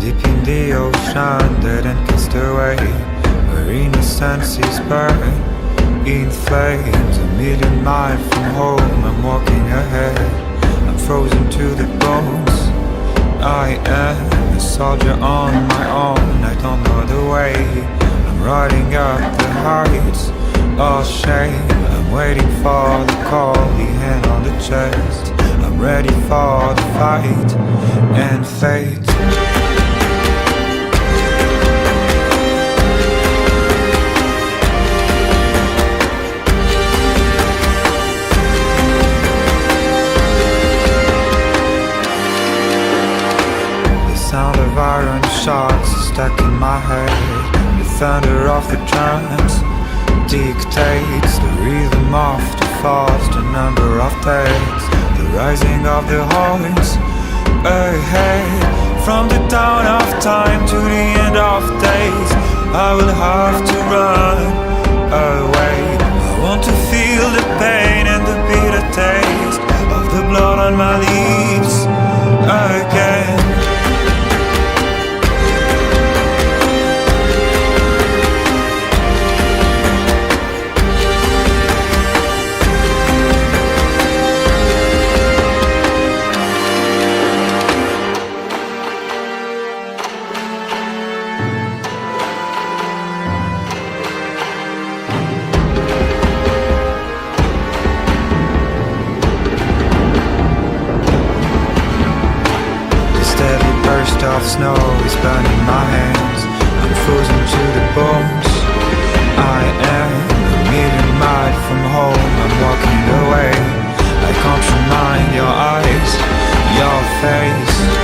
deep in the ocean, dead and cast away, where innocence is burned in flames. A million miles from home, I'm walking ahead, I'm frozen to the bones. I am a soldier on my own, I don't know the way, I'm riding up the heights, all shame. I'm waiting for the call, the hand on the chest, I'm ready for the fight and fate. Sound of iron shots stuck in my head. The thunder of the drums dictates the rhythm of the falls, the number of days, the rising of the horns ahead. From the dawn of time to the end of days, I will have to run away. I want to feel the pain and the bitter taste of the blood on my lips again. Of snow is burning my hands, I'm frozen to the bones. I am a million miles from home, I'm walking away, I can't remind your eyes, your face.